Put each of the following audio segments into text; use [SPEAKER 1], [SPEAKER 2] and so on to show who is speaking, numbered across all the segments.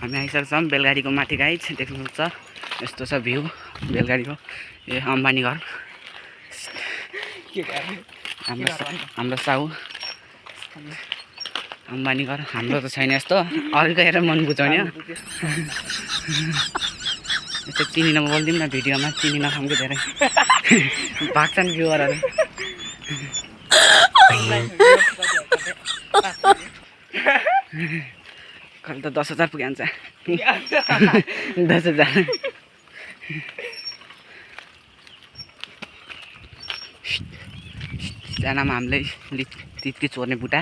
[SPEAKER 1] हामी आइसकेको छौँ बेलगाडीको माथि गाइज देख्नुहुन्छ यस्तो छ भ्यू बेलगाडीको। ए अम्बानी घर हाम्रो साउ अम्बानी घर। हाम्रो त छैन यस्तो, अरूको हेरेर मन बुझाउने यस्तो चिनी नबोलिदिउँ न भिडियोमा, चिनी नखाउँको धेरै भाग्छन् भ्युवरहरू। कहिले त 10,000 पुग्यान्छ 10,000। सानामा हामीले तित्की चोर्ने बुटा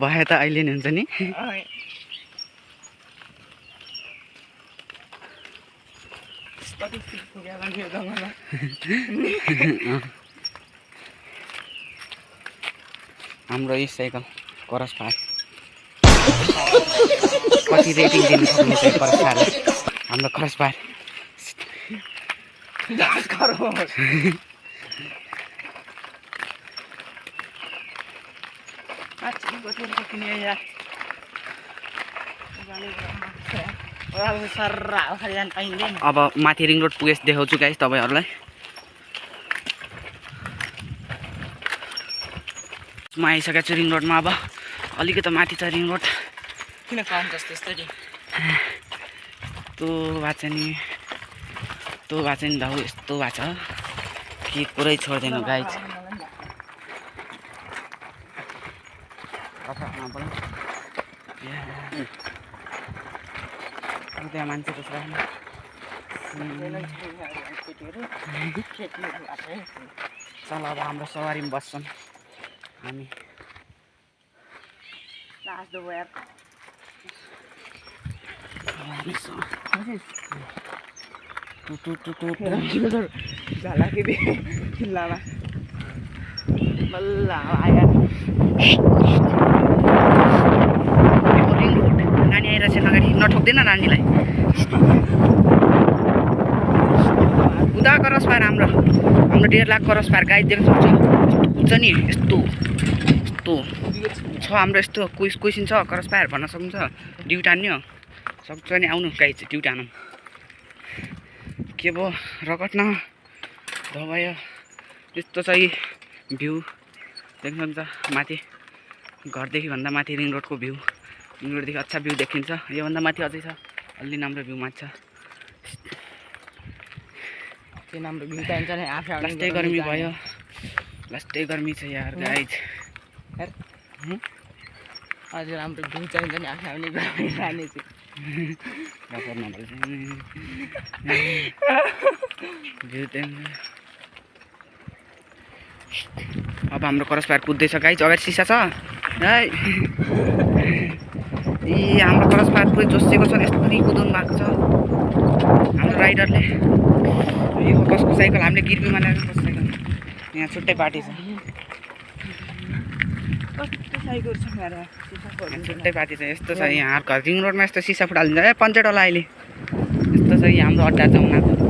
[SPEAKER 1] भयो त अहिले नि हुन्छ नि। हाम्रो यो साइकल क्रस फायर कति रेटिङ दिनु सक्नुहुन्छ क्रस फायर? हाम्रो क्रस फायर अब माथि रिङ रोड पुगेस देखाउँछु गाइस तपाईहरुलाई। म आइसकेको छु रिङ रोडमा। अब अलिकति माथि छ रिङ रोड।
[SPEAKER 2] किन काम जस्तो यस्तो नि
[SPEAKER 1] त्यो भएको छ नि, त्यो भएको छ नि दाउ, यस्तो भएको छ कि पुरै छोड्दैन गाइस। त्यहाँ मान्छे त छैन। चल अब हाम्रो सवारीमा बस्छौँ हामी। नानी आइरहेछ अगाडि, नठोक्दैन नानीलाई। उता क्रस फायर हाम्रो 1.5 लाख क्रस फायर गाइड देख्न सक्छ। हुन्छ नि यस्तो यस्तो छ हाम्रो, यस्तो क्वेसन छ क्रस फायर भन्न सक्नुहुन्छ। ड्युटी हान्ने हो सक्छ नि, आउनु गाइड ड्युटी हानौँ। के भयो रकट न भयो यस्तो चाहिँ भ्यू देख्न सक्छ माथि। घरदेखि भन्दा माथि रिङ रोडको भ्यू, रिङ रोडदेखि अच्छा भ्यू देखिन्छ। योभन्दा माथि अझै छ, अलि राम्रो भ्यू माथि छ। लास्टै गर्मी भयो, लास्टै गर्मी छ यार गाइज।
[SPEAKER 2] अझ राम्रो भ्यू चाहिन्छ नि आफै आउने गर्मी जाने चाहिँ
[SPEAKER 1] अब हाम्रो क्रस फायर कुद्दैछ गाइज। अगाडि सिसा छ है। ए हाम्रो क्रस फायर पुरै जोसिएको छ, यस्तरी कुदाउनु भएको छ हाम्रो राइडरले। यो कसको साइकल? हामीले गिर्बीमा ल्याएको कसको साइकल? यहाँ छुट्टै पार्टी छ, छुट्टै पार्टी छ। यस्तो छ यहाँ घर रिङ रोडमा, यस्तो सिसा फुटालिन्छ है पञ्चायत होला अहिले। यस्तो छ यहाँ हाम्रो अड्डा छ उनीहरूको,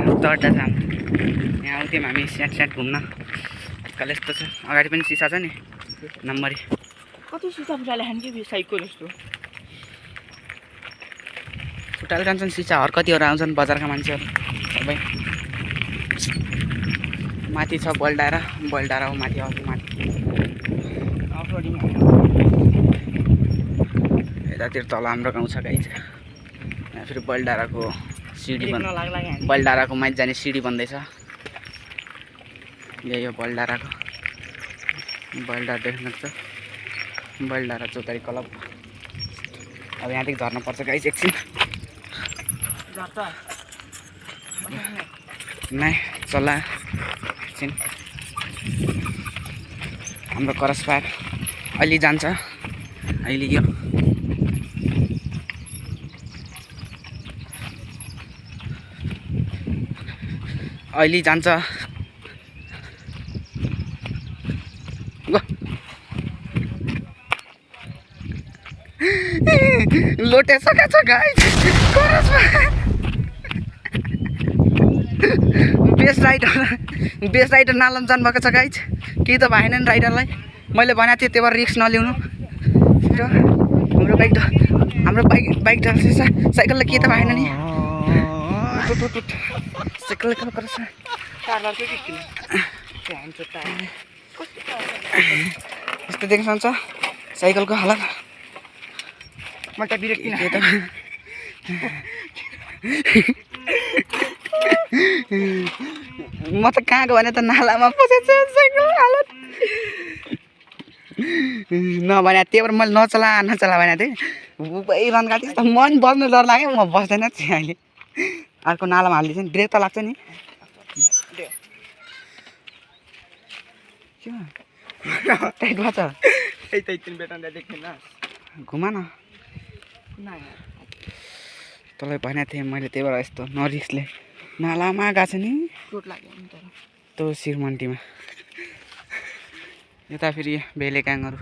[SPEAKER 1] यस्तो अड्डा छ हाम्रो। यहाँ आउँथ्यौँ हामी स्याट स्याट घुम्न। आजकल यस्तो छ, अगाडि पनि सिसा छ नि नम्बरी।
[SPEAKER 2] कति सिसा फुटाले खान्छ कि साइकल यस्तो
[SPEAKER 1] फुटाल जान्छन् सिसा। हर कतिहरू आउँछन् बजारका मान्छेहरू सबै। माथि छ बलडाँडा, बलडाँडा हो माथि, अघि माथि यतातिर तल हाम्रो गाउँ छ गाइज। यहाँ फेरि बलडाँडाको सिडी बलडाँडाको माथि जाने सिडी बन्दैछ। यही हो बलडाँडाको, बलडाँडा देख्नु सक्छ, बलडाँडा चौतारी क्लब। अब यहाँदेखि झर्न पर्छ गाइज एकछिन। नै चला एकछिन। हाम्रो क्रस फायर अहिले जान्छ, अहिले यो अहिले जान्छ। लोटेसकेको छ guys cross fire. Best rider best rider नालम जानुभएको छ गाइज केही त भएन नि राइडरलाई मैले भनेको थिएँ त्यही भएर रिक्स नलिउनु र हाम्रो बाइक ढल्छ साइकललाई केही त भएन नि साइकल यस्तो देख्न सक्छ साइकलको हालत म त ब्रेक किन म त कहाँको भने त नालामा पसेछ साइकल हालत नभने त्यही भएर मैले नचला भनेको थिएँ उबै रन गएको थिएँ मन बस्नु डर लाग्यो म बस्दैन थिएँ अहिले अर्को नालामा हालिदिन्छ नि ब्रेक त लाग्छ नि टाइट भएको छ घुमा न तँलाई भनेको थिएँ मैले त्यही भएर यस्तो नरिक्सले नालामा गएको छ नि
[SPEAKER 2] चोट लाग्यो नि तर
[SPEAKER 1] त्यो शिरमन्टीमा यता फेरि बेलेकाङहरू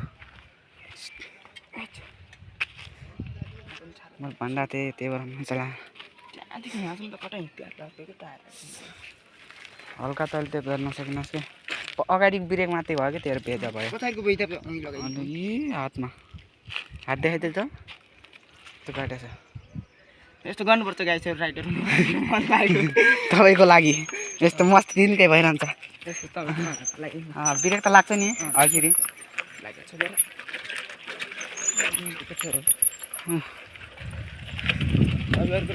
[SPEAKER 1] म भन्दा थिएँ त्यही भएर नचला हल्का तैँले त्यो गर्न सकिनस् क्या अगाडि ब्रेक मात्रै भयो क्या तेरो भेजा भयो अनि हातमा हात देखाइदिए त त्यो काटेछ
[SPEAKER 2] यस्तो गर्नुपर्छ गाइस राइडर
[SPEAKER 1] तपाईँको लागि यस्तो मस्त दिनकै भइरहन्छ ब्रेक त लाग्छ नि अघि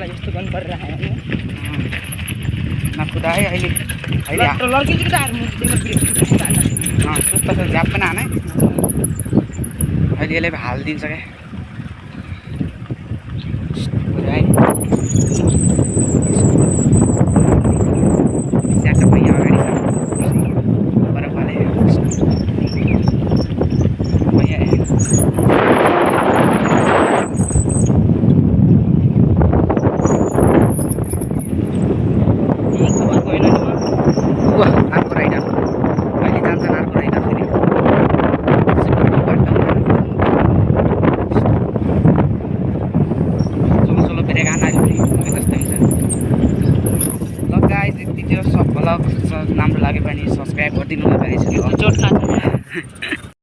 [SPEAKER 2] यस्तो गर्नु परिरहेको
[SPEAKER 1] नकुदा है अहिले सुत्ता छ झ्याप पनि हाने अहिले यसले हालिदिन्छ क्या स्याट भइयो अगाडि बराबरले अर्को राइडर अहिले जान्छन् अर्को राइडर फेरि सोलो ब्रेक आना फेरि जस्तै हुन्छ ल गाइस यति त्यो सब ब्लग राम्रो लाग्यो भने सब्सक्राइब गरिदिनु होला गाइस
[SPEAKER 2] चोट